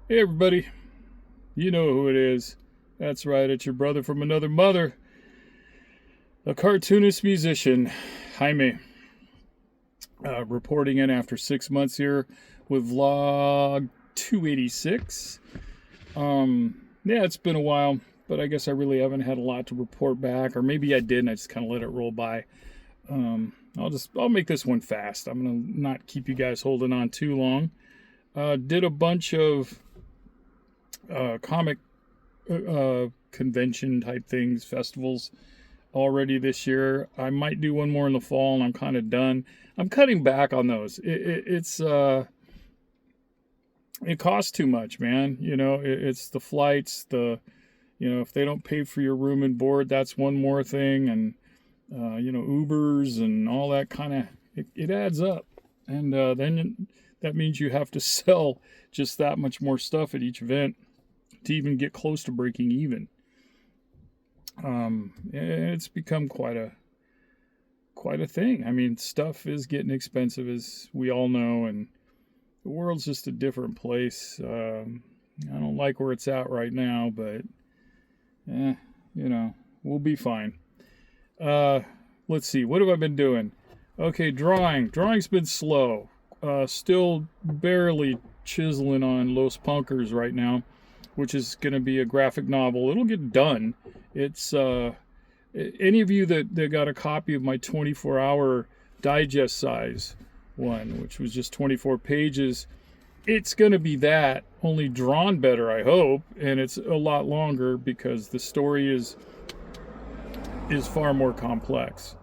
Hey everybody, you know who it is. That's right, it's your brother from another mother, a cartoonist musician, Jaime, reporting in after 6 months here with vlog 286. Yeah, it's been a while, but I guess I really haven't had a lot to report back, or maybe I did and I just kind of let it roll by. I'll make this one fast. I'm gonna not keep you guys holding on too long. Did a bunch of comic convention type things, festivals already this year. I might do one more in the fall, and I'm kind of done. I'm cutting back on those. It costs too much, man. It's the flights, if they don't pay for your room and board, that's one more thing, and Ubers and all that kind of it adds up, and then that means you have to sell just that much more stuff at each event to even get close to breaking even. It's become quite a thing. I mean, stuff is getting expensive, as we all know, and the world's just a different place. I don't like where it's at right now, but we'll be fine. Let's see, what have I been doing? Okay, drawing's been slow. Still barely chiseling on Los Punkers right now, which is going to be a graphic novel. It'll get done. It's any of you that got a copy of my 24-hour digest size one, which was just 24 pages, it's going to be that, only drawn better, I hope, and it's a lot longer because the story is far more complex.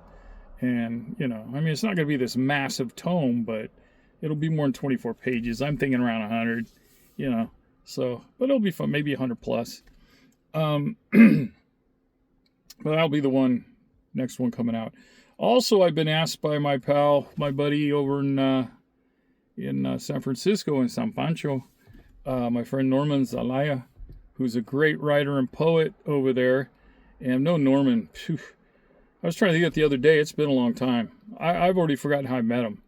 And, I mean, it's not going to be this massive tome, but it'll be more than 24 pages. I'm thinking around 100, so, but it'll be fun, maybe 100 plus. But that'll be the next one coming out. Also, I've been asked by my pal, my buddy over in San Francisco, in San Pancho, my friend Norman Zalaya, who's a great writer and poet over there. And I've known Norman, I was trying to think of it the other day. It's been a long time. I've already forgotten how I met him.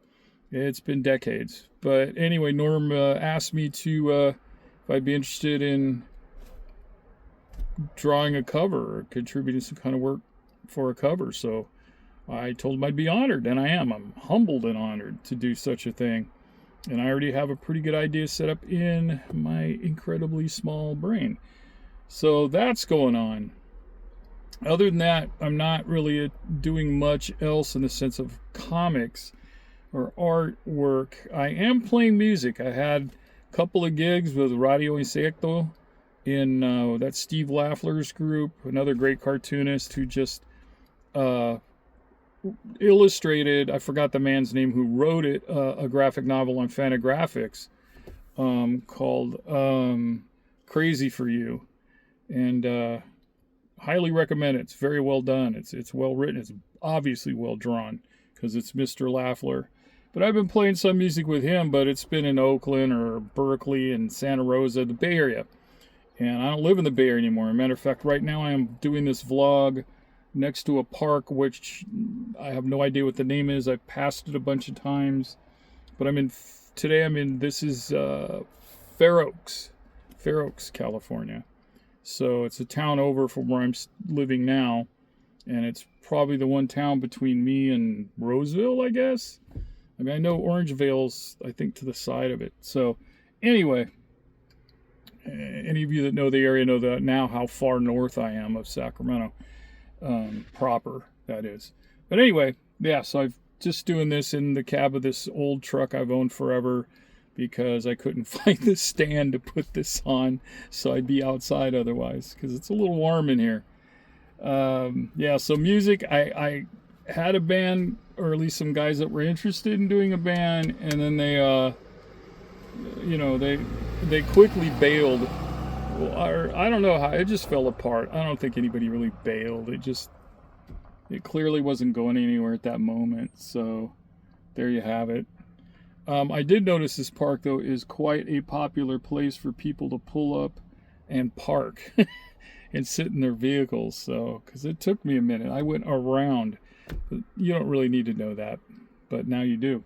It's been decades. But anyway, Norm asked me to if I'd be interested in drawing a cover or contributing some kind of work for a cover. So I told him I'd be honored, and I am. I'm humbled and honored to do such a thing. And I already have a pretty good idea set up in my incredibly small brain. So that's going on. Other than that, I'm not really doing much else in the sense of comics or artwork. I am playing music. I had a couple of gigs with Radio Insecto in that Steve Laffler's group, another great cartoonist who just illustrated, I forgot the man's name who wrote it, a graphic novel on Fantagraphics called Crazy for You. And highly recommend it. It's very well done. It's well written. It's obviously well drawn because it's Mr. Laffler. But I've been playing some music with him, but it's been in Oakland or Berkeley and Santa Rosa, the Bay Area. And I don't live in the Bay Area anymore. As a matter of fact, right now I am doing this vlog next to a park, which I have no idea what the name is. I've passed it a bunch of times. But this is Fair Oaks, California. So it's a town over from where I'm living now, and it's probably the one town between me and Roseville, I guess. I mean, I know Orangevale's, I think, to the side of it. So anyway, any of you that know the area know that now how far north I am of Sacramento proper, that is. But anyway, yeah, so I'm just doing this in the cab of this old truck I've owned forever, because I couldn't find the stand to put this on, so I'd be outside otherwise, because it's a little warm in here. Yeah, so music, I had a band, or at least some guys that were interested in doing a band, and then they quickly bailed. Well, I don't know how, it just fell apart. I don't think anybody really bailed. It clearly wasn't going anywhere at that moment, so there you have it. I did notice this park, though, is quite a popular place for people to pull up and park and sit in their vehicles. So, because it took me a minute. I went around. You don't really need to know that, but now you do.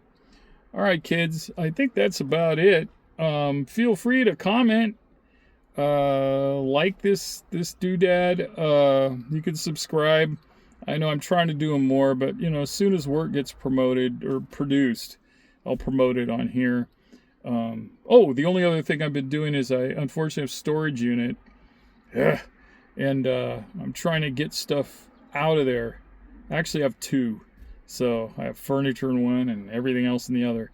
All right, kids, I think that's about it. Feel free to comment, like this doodad. You can subscribe. I know I'm trying to do them more, but as soon as work gets promoted or produced, I'll promote it on here. The only other thing I've been doing is I unfortunately have a storage unit. Ugh. And I'm trying to get stuff out of there. I actually have two. So I have furniture in one and everything else in the other.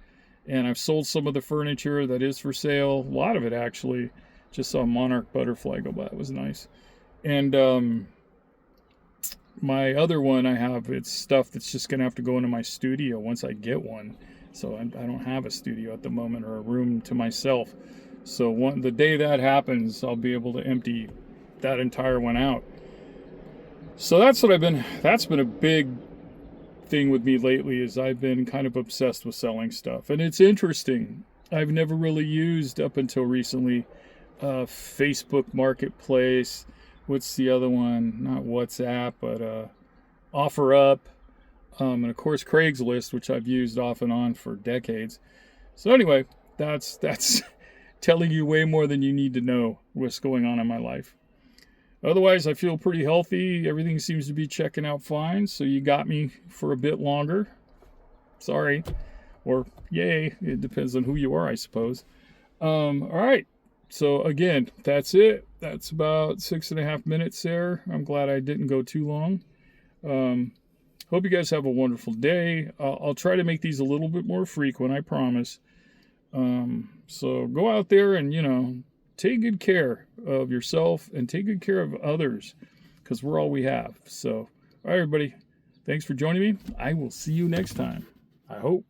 And I've sold some of the furniture that is for sale. A lot of it, actually. Just saw a monarch butterfly go by. It was nice. And my other one I have, it's stuff that's just going to have to go into my studio once I get one. So I don't have a studio at the moment or a room to myself. So the day that happens, I'll be able to empty that entire one out. So that's been a big thing with me lately, is I've been kind of obsessed with selling stuff. And it's interesting. I've never really used, up until recently, Facebook Marketplace. What's the other one? Not WhatsApp, but OfferUp. And of course Craigslist, which I've used off and on for decades. So anyway, that's telling you way more than you need to know what's going on in my life. Otherwise, I feel pretty healthy. Everything seems to be checking out fine. So you got me for a bit longer. Sorry. Or yay. It depends on who you are, I suppose. All right. So again, that's it. That's about 6.5 minutes there. I'm glad I didn't go too long. Hope you guys have a wonderful day. I'll try to make these a little bit more frequent, I promise. So go out there and, take good care of yourself and take good care of others, because we're all we have. So, all right, everybody. Thanks for joining me. I will see you next time. I hope.